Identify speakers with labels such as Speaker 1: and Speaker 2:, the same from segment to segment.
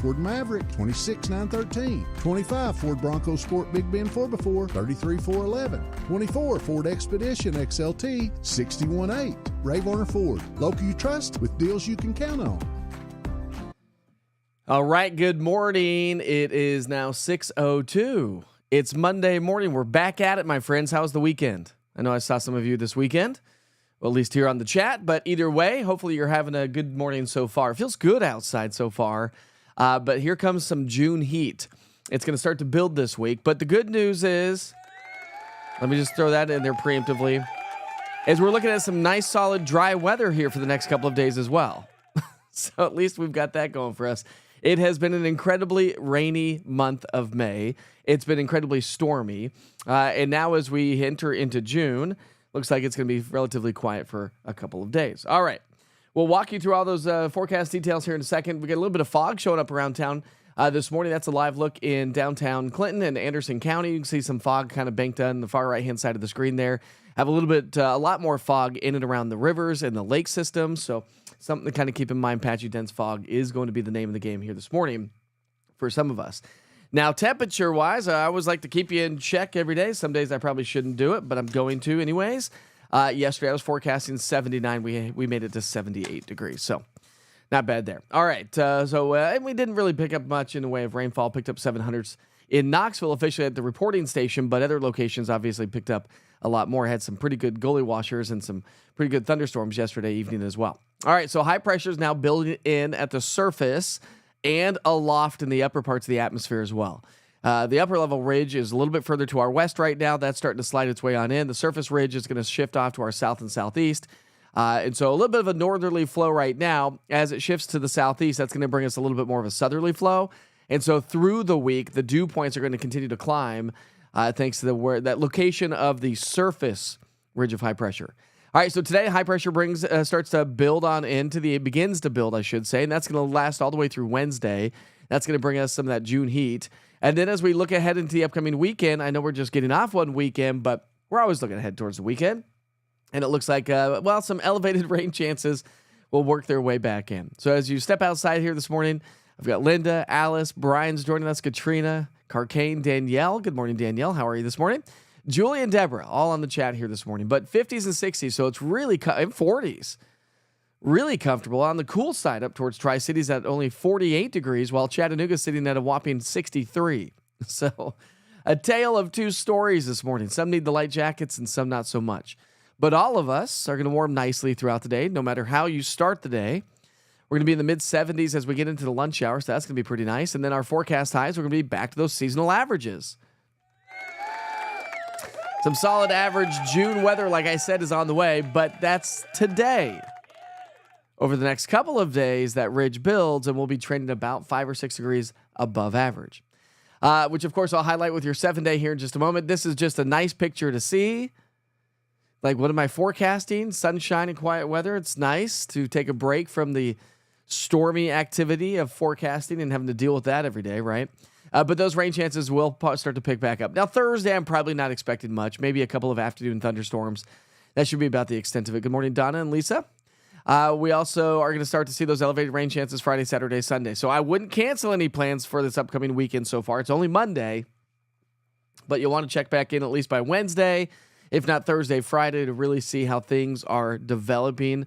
Speaker 1: Ford Maverick, 26,913. 25 Ford Bronco Sport Big Bend 4x4, 33,411. 24 Ford Expedition XLT, 61,800. Ray Varner Ford, local you trust with deals you can count on.
Speaker 2: All right, good morning. It is now 6:02. It's Monday morning. We're back at it, my friends. How was the weekend? I know I saw some of you this weekend, well, at least here on the chat, but either way, hopefully you're having a good morning so far. It feels good outside so far. But here comes some June heat. It's going to start to build this week. But the good news is, let me just throw that in there preemptively, is we're looking at some nice, solid, dry weather here for the next couple of days as well. So at least we've got that going for us. It has been an incredibly rainy month of May. It's been incredibly stormy. And now as we enter into June, looks like it's going to be relatively quiet for a couple of days. All right. We'll walk you through all those forecast details here in a second. We got a little bit of fog showing up around town this morning. That's a live look in downtown Clinton and Anderson County. You can see some fog kind of banked on the far right-hand side of the screen there. Have a little bit, a lot more fog in and around the rivers and the lake system. So something to kind of keep in mind. Patchy dense fog is going to be the name of the game here this morning for some of us. Now, temperature-wise, I always like to keep you in check every day. Some days I probably shouldn't do it, but I'm going to anyways. Yesterday, I was forecasting 79. We made it to 78 degrees, so not bad there. All right, and we didn't really pick up much in the way of rainfall. Picked up 700s in Knoxville officially at the reporting station, but other locations obviously picked up a lot more. Had some pretty good gully washers and some pretty good thunderstorms yesterday evening as well. All right, so high pressure is now building in at the surface and aloft in the upper parts of the atmosphere as well. The upper level ridge is a little bit further to our west right now. That's starting to slide its way on in. The surface ridge is going to shift off to our south and southeast. And so a little bit of a northerly flow right now. As it shifts to the southeast, that's going to bring us a little bit more of a southerly flow. And so through the week, the dew points are going to continue to climb thanks to that location of the surface ridge of high pressure. All right, so today high pressure starts to build on begins to build, I should say, and that's going to last all the way through Wednesday. That's going to bring us some of that June heat. And then as we look ahead into the upcoming weekend, I know we're just getting off one weekend, but we're always looking ahead towards the weekend. And it looks like, some elevated rain chances will work their way back in. So as you step outside here this morning, I've got Linda, Alice, Brian's joining us, Katrina, Carcane, Danielle. Good morning, Danielle. How are you this morning? Julie and Deborah, all on the chat here this morning. But 50s and 60s, so it's really 40s. Really comfortable. On the cool side up towards Tri-Cities at only 48 degrees, while Chattanooga's sitting at a whopping 63. So a tale of two stories this morning. Some need the light jackets and some not so much. But all of us are going to warm nicely throughout the day, no matter how you start the day. We're going to be in the mid-70s as we get into the lunch hour, so that's going to be pretty nice. And then our forecast highs, we're going to be back to those seasonal averages. Some solid average June weather, like I said, is on the way, but that's today. Over the next couple of days, that ridge builds, and we'll be trending about 5 or 6 degrees above average, which, of course, I'll highlight with your 7-day here in just a moment. This is just a nice picture to see. Like, what am I forecasting? Sunshine and quiet weather. It's nice to take a break from the stormy activity of forecasting and having to deal with that every day, right? But those rain chances will start to pick back up. Now, Thursday, I'm probably not expecting much. Maybe a couple of afternoon thunderstorms. That should be about the extent of it. Good morning, Donna and Lisa. We also are going to start to see those elevated rain chances Friday, Saturday, Sunday. So I wouldn't cancel any plans for this upcoming weekend so far. It's only Monday. But you'll want to check back in at least by Wednesday, if not Thursday, Friday, to really see how things are developing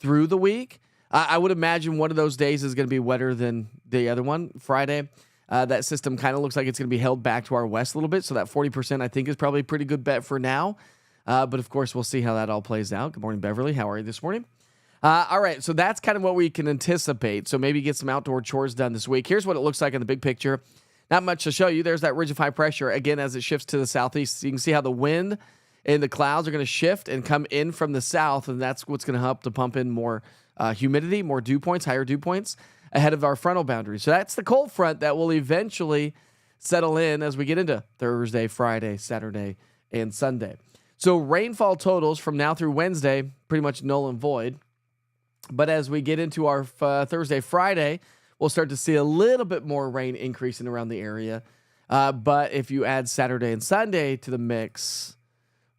Speaker 2: through the week. I would imagine one of those days is going to be wetter than the other one, Friday. That system kind of looks like it's going to be held back to our west a little bit. So that 40% I think is probably a pretty good bet for now. But of course, we'll see how that all plays out. Good morning, Beverly. How are you this morning? All right, so that's kind of what we can anticipate. So maybe get some outdoor chores done this week. Here's what it looks like in the big picture. Not much to show you. There's that ridge of high pressure, again, as it shifts to the southeast. So you can see how the wind and the clouds are going to shift and come in from the south, and that's what's going to help to pump in more humidity, more dew points, higher dew points ahead of our frontal boundary. So that's the cold front that will eventually settle in as we get into Thursday, Friday, Saturday, and Sunday. So rainfall totals from now through Wednesday, pretty much null and void. But as we get into our Thursday, Friday, we'll start to see a little bit more rain increasing around the area. But if you add Saturday and Sunday to the mix,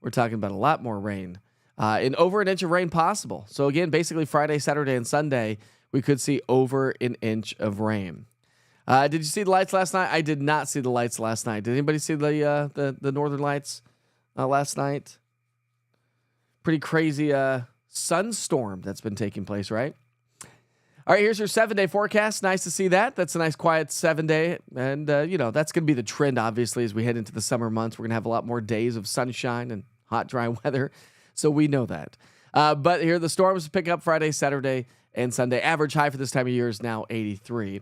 Speaker 2: we're talking about a lot more rain. And over an inch of rain possible. So again, basically Friday, Saturday, and Sunday, we could see over an inch of rain. Did you see the lights last night? I did not see the lights last night. Did anybody see the northern lights last night? Pretty crazy sunstorm that's been taking place, right? All right, here's your 7-day forecast. Nice to see that. That's a nice quiet 7-day. And, that's going to be the trend, obviously, as we head into the summer months. We're going to have a lot more days of sunshine and hot, dry weather. So we know that. But here, the storms pick up Friday, Saturday, and Sunday. Average high for this time of year is now 83.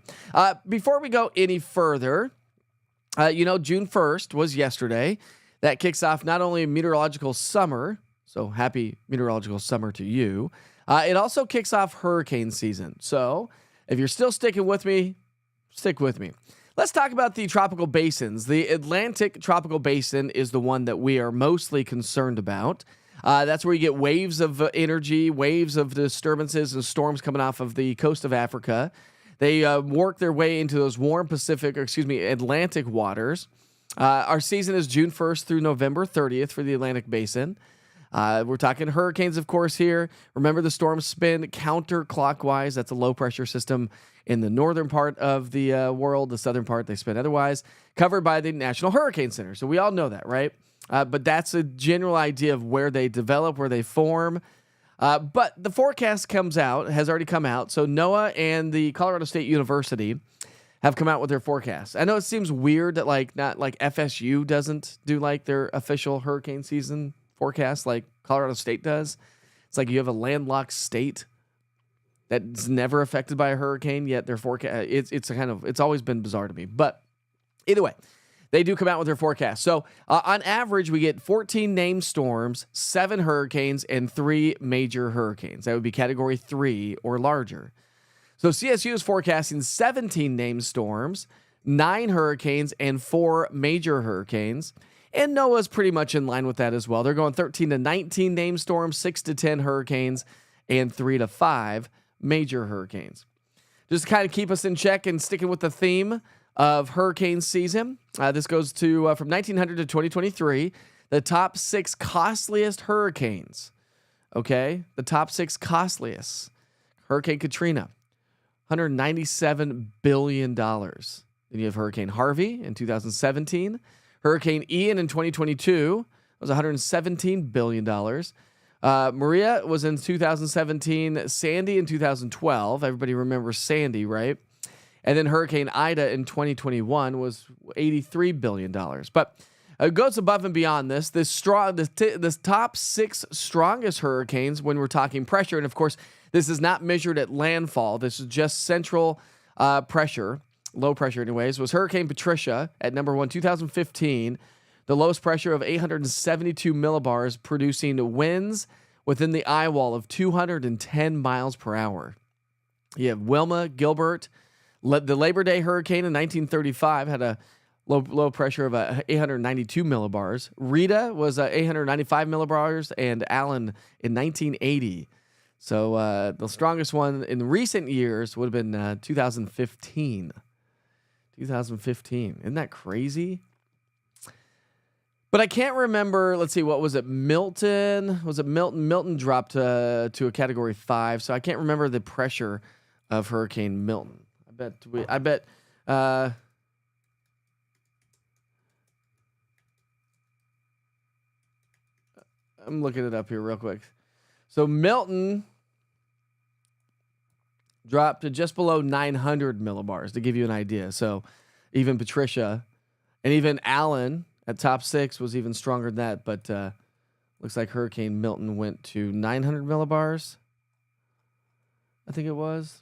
Speaker 2: Before we go any further, June 1st was yesterday. That kicks off not only meteorological summer, so happy meteorological summer to you. It also kicks off hurricane season. So if you're still sticking with me, stick with me. Let's talk about the tropical basins. The Atlantic tropical basin is the one that we are mostly concerned about. That's where you get waves of energy, waves of disturbances and storms coming off of the coast of Africa. They work their way into those warm Atlantic waters. Our season is June 1st through November 30th for the Atlantic basin. We're talking hurricanes, of course, here. Remember, the storms spin counterclockwise. That's a low-pressure system in the northern part of the world. The southern part, they spin otherwise, covered by the National Hurricane Center. So we all know that, right? But that's a general idea of where they develop, where they form. But the forecast has already come out. So NOAA and the Colorado State University have come out with their forecast. I know it seems weird that not FSU doesn't do their official hurricane season forecast like Colorado State does. It's like you have a landlocked state that's never affected by a hurricane, yet their forecast it's always been bizarre to me. But either way, they do come out with their forecast. So on average, we get 14 named storms, 7 hurricanes, and 3 major hurricanes. That would be category 3 or larger. So CSU is forecasting 17 named storms, 9 hurricanes, and 4 major hurricanes. And NOAA's pretty much in line with that as well. They're going 13 to 19 named storms, 6 to 10 hurricanes, and 3 to 5 major hurricanes. Just to kind of keep us in check and sticking with the theme of hurricane season. This goes to from 1900 to 2023, the top 6 costliest hurricanes. Okay, the top 6 costliest. Hurricane Katrina, $197 billion. Then you have Hurricane Harvey in 2017. Hurricane Ian in 2022 was $117 billion. Maria was in 2017. Sandy in 2012. Everybody remembers Sandy, right? And then Hurricane Ida in 2021 was $83 billion. But it goes above and beyond this. This top 6 strongest hurricanes when we're talking pressure, and of course, this is not measured at landfall. This is just central pressure. Low pressure anyways, was Hurricane Patricia at number 1, 2015. The lowest pressure of 872 millibars, producing winds within the eye wall of 210 miles per hour. You have Wilma, Gilbert. The Labor Day hurricane in 1935 had a low pressure of 892 millibars. Rita was 895 millibars, and Allen in 1980. So the strongest one in recent years would have been 2015. 2015. Isn't that crazy? But I can't remember. Let's see. What was it? Milton? Was it Milton? Milton dropped to a category 5. So I can't remember the pressure of Hurricane Milton. I bet. I'm looking it up here real quick. So Milton dropped to just below 900 millibars to give you an idea. So, even Patricia, and even Allen at top 6 was even stronger than that. But looks like Hurricane Milton went to 900 millibars. I think it was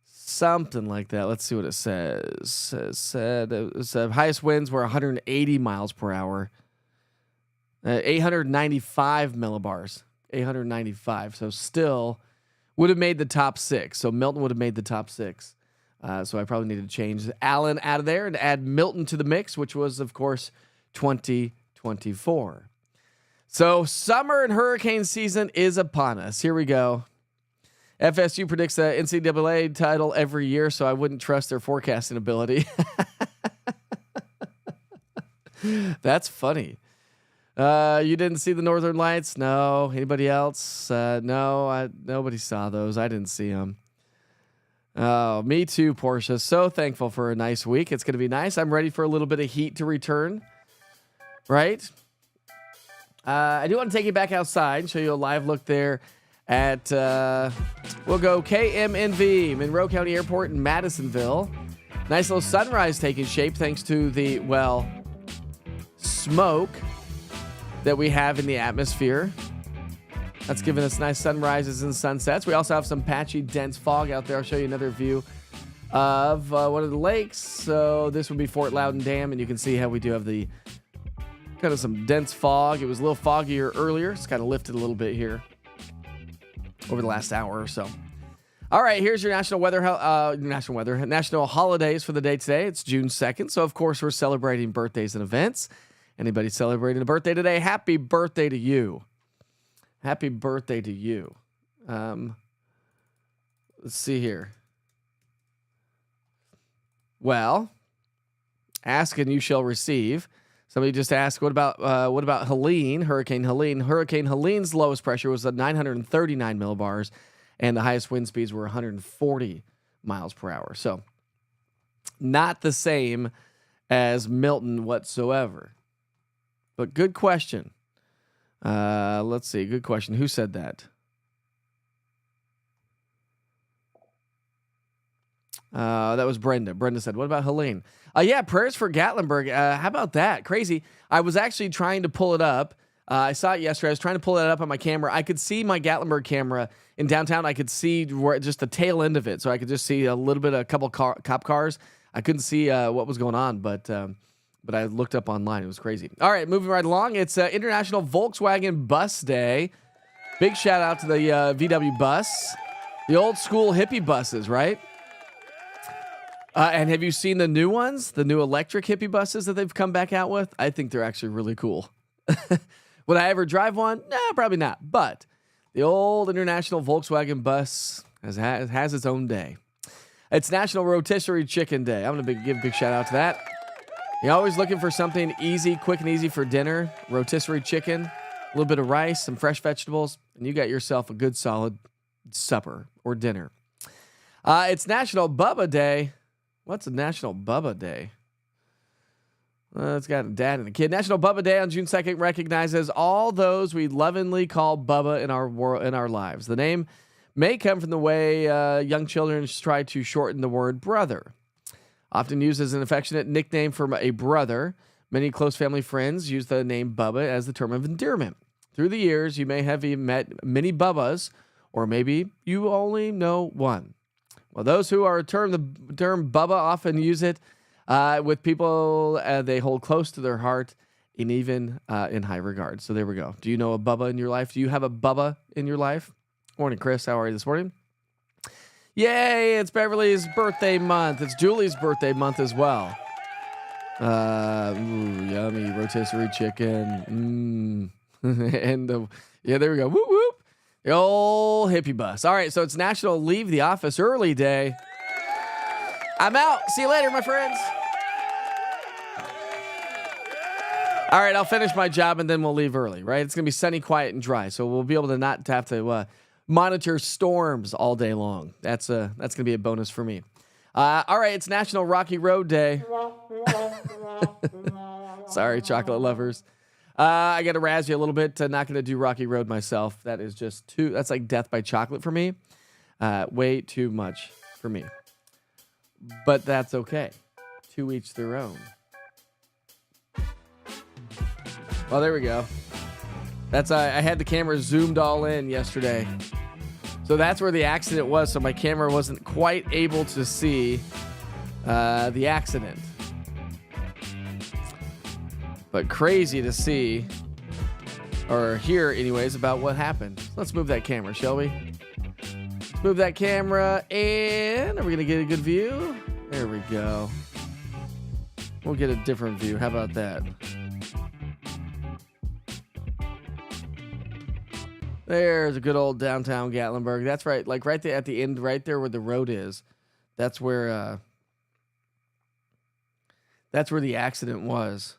Speaker 2: something like that. Let's see what it says. It said highest winds were 180 miles per hour. 895 millibars. 895. So still would have made the top 6. So Milton would have made the top 6. So I probably needed to change Allen out of there and add Milton to the mix, which was, of course, 2024. So summer and hurricane season is upon us. Here we go. FSU predicts the NCAA title every year, so I wouldn't trust their forecasting ability. That's funny. You didn't see the Northern Lights? No. Anybody else? No. Nobody saw those. I didn't see them. Oh, me too, Portia. So thankful for a nice week. It's going to be nice. I'm ready for a little bit of heat to return. Right? I do want to take you back outside and show you a live look there at, we'll go KMNV, Monroe County Airport in Madisonville. Nice little sunrise taking shape thanks to the, smoke that we have in the atmosphere. That's giving us nice sunrises and sunsets. We also have some patchy, dense fog out there. I'll show you another view of one of the lakes. So this would be Fort Loudon Dam, and you can see how we do have the kind of some dense fog. It was a little foggier earlier. It's kind of lifted a little bit here over the last hour or so. All right, here's your national holidays for the day today. It's June 2nd, so of course we're celebrating birthdays and events. Anybody celebrating a birthday today? Happy birthday to you. Happy birthday to you. Let's see here. Well, ask and you shall receive. Somebody just asked, what about Helene, Hurricane Helene? Hurricane Helene's lowest pressure was at 939 millibars, and the highest wind speeds were 140 miles per hour. So not the same as Milton whatsoever. But good question. Let's see. Good question. Who said that? That was Brenda. Brenda said, what about Helene? Yeah, prayers for Gatlinburg. How about that? Crazy. I was actually trying to pull it up. I saw it yesterday. I was trying to pull it up on my camera. I could see my Gatlinburg camera in downtown. I could see just the tail end of it. So I could just see a little bit of a couple cop cars. I couldn't see what was going on, but I looked up online. It was crazy. All right, moving right along. It's International Volkswagen Bus Day. Big shout out to the VW bus. The old school hippie buses, right? And have you seen the new ones? The new electric hippie buses that they've come back out with? I think they're actually really cool. Would I ever drive one? Nah, probably not. But the old International Volkswagen bus has its own day. It's National Rotisserie Chicken Day. I'm going to give a big shout out to that. You're always looking for something easy, quick and easy for dinner. Rotisserie chicken, a little bit of rice, some fresh vegetables, and you got yourself a good solid supper or dinner. It's National Bubba Day. What's a National Bubba Day? It's got a dad and a kid. National Bubba Day on June 2nd recognizes all those we lovingly call Bubba in our lives. The name may come from the way young children try to shorten the word brother. Often used as an affectionate nickname for a brother, many close family friends use the name Bubba as the term of endearment. Through the years, you may have met many Bubbas, or maybe you only know one. Well, those who are the term Bubba often use it with people they hold close to their heart and even in high regard. So there we go. Do you know a Bubba in your life? Do you have a Bubba in your life? Morning, Chris. How are you this morning? Yay, it's Beverly's birthday month. It's Julie's birthday month as well. Yummy rotisserie chicken. And yeah, there we go. Whoop, whoop. The old hippie bus. All right, so it's National Leave the Office Early Day. I'm out. See you later, my friends. All right, I'll finish my job and then we'll leave early, right? It's going to be sunny, quiet, and dry, so we'll be able to not have to monitor storms all day long. That's going to be a bonus for me. All right, it's National Rocky Road Day. Sorry, chocolate lovers. I got to razz you a little bit. Not going to do Rocky Road myself. That is just that's like death by chocolate for me. Way too much for me. But that's okay. To each their own. Oh, there we go. That's I had the camera zoomed all in yesterday. So that's where the accident was. So my camera wasn't quite able to see the accident. But crazy to see, or hear anyways, about what happened. Let's move that camera, shall we? Let's move that camera, and are we gonna get a good view? There we go. We'll get a different view. How about that? There's a good old downtown Gatlinburg. That's right, like right there at the end, right there where the road is. That's where the accident was.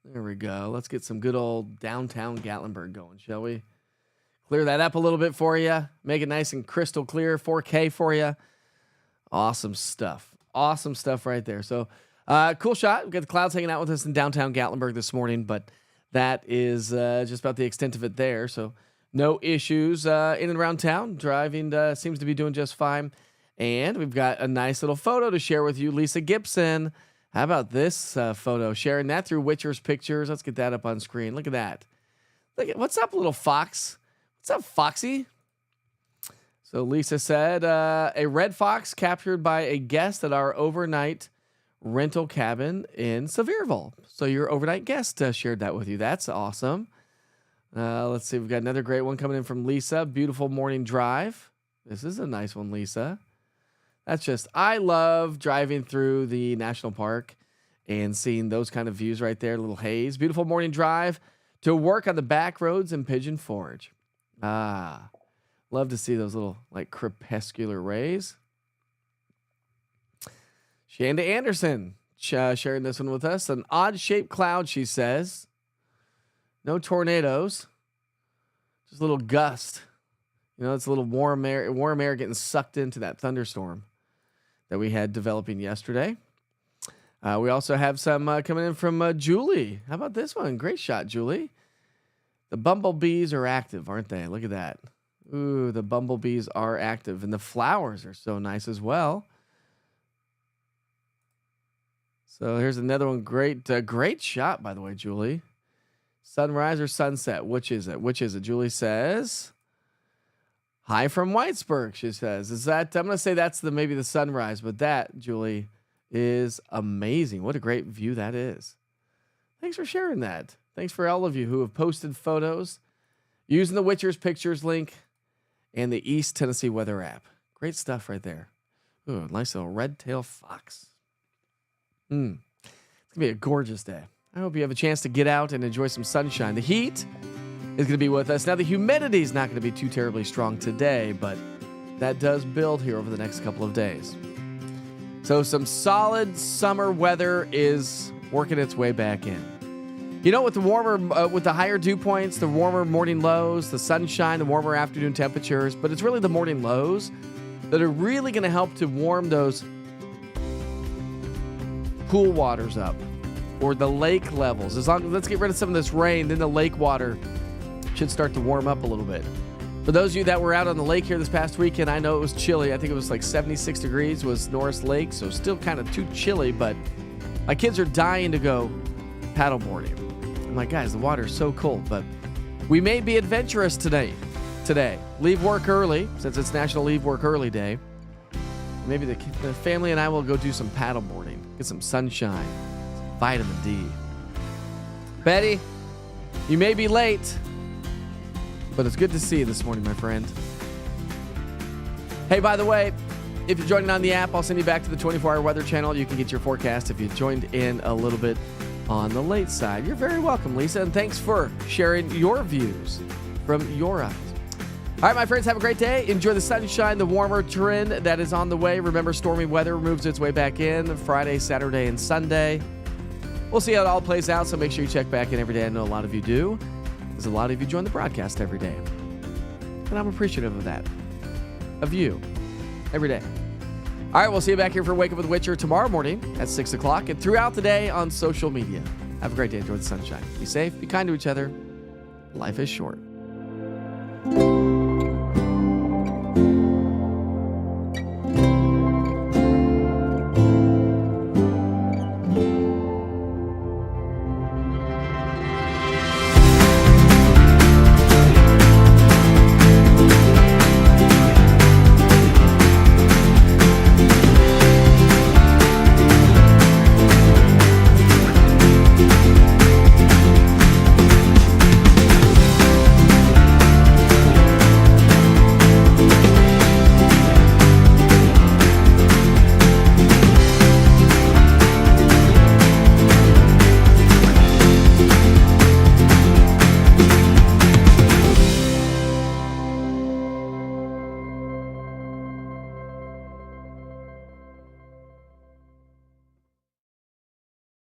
Speaker 2: There we go. Let's get some good old downtown Gatlinburg going, shall we? Clear that up a little bit for you. Make it nice and crystal clear, 4K for you. Awesome stuff. Awesome stuff right there. So, cool shot. We've got the clouds hanging out with us in downtown Gatlinburg this morning, but that is just about the extent of it there. So, no issues in and around town. Driving seems to be doing just fine. And we've got a nice little photo to share with you, Lisa Gibson. How about this photo? Sharing that through Witcher's Pictures. Let's get that up on screen. Look at that. Look at what's up, little fox? What's up, Foxy? So Lisa said, a red fox captured by a guest at our overnight rental cabin in Sevierville. So your overnight guest shared that with you. That's awesome. Let's see. We've got another great one coming in from Lisa. Beautiful morning drive. This is a nice one, Lisa. That's just, I love driving through the national park and seeing those kind of views right there. A little haze. Beautiful morning drive to work on the back roads in Pigeon Forge. Love to see those little like crepuscular rays. Shanda Anderson sharing this one with us. An odd shaped cloud, she says. No tornadoes. Just a little gust. You know, it's a little warm air getting sucked into that thunderstorm that we had developing yesterday. We also have some coming in from Julie. How about this one? Great shot, Julie. The bumblebees are active, aren't they? Look at that. Ooh, the bumblebees are active. And the flowers are so nice as well. So here's another one. Great shot, by the way, Julie. Sunrise or sunset? Which is it? Julie says... Hi from Whitesburg, she says. Is that, I'm going to say that's maybe the sunrise, but that, Julie, is amazing. What a great view that is. Thanks for sharing that. Thanks for all of you who have posted photos using the Witcher's Pictures link and the East Tennessee Weather app. Great stuff right there. Ooh, nice little red-tailed fox. It's going to be a gorgeous day. I hope you have a chance to get out and enjoy some sunshine. The heat is going to be with us. Now, the humidity is not going to be too terribly strong today, but that does build here over the next couple of days. So some solid summer weather is working its way back in. You know, with the warmer, with the higher dew points, the warmer morning lows, the sunshine, the warmer afternoon temperatures, but it's really the morning lows that are really going to help to warm those pool waters up, or the lake levels. Let's get rid of some of this rain, then the lake water should start to warm up a little bit. For those of you that were out on the lake here this past weekend, I know it was chilly. I think it was like 76 degrees was Norris Lake, so still kind of too chilly, but my kids are dying to go paddleboarding. I'm like, guys, the water is so cold, but we may be adventurous today. Leave work early, since it's National Leave Work Early Day. Maybe the family and I will go do some paddleboarding, get some sunshine, some vitamin D. Betty, you may be late, but it's good to see you this morning, my friend. Hey, by the way, if you're joining on the app, I'll send you back to the 24-hour weather channel. You can get your forecast if you joined in a little bit on the late side. You're very welcome, Lisa, and thanks for sharing your views from your eyes. All right, my friends, have a great day. Enjoy the sunshine, the warmer trend that is on the way. Remember, stormy weather moves its way back in Friday, Saturday, and Sunday. We'll see how it all plays out, so make sure you check back in every day. I know a lot of you do. A lot of you join the broadcast every day. And I'm appreciative of that. Of you. Every day. All right, we'll see you back here for Wake Up with Witcher tomorrow morning at 6 o'clock and throughout the day on social media. Have a great day. Enjoy the sunshine. Be safe. Be kind to each other. Life is short.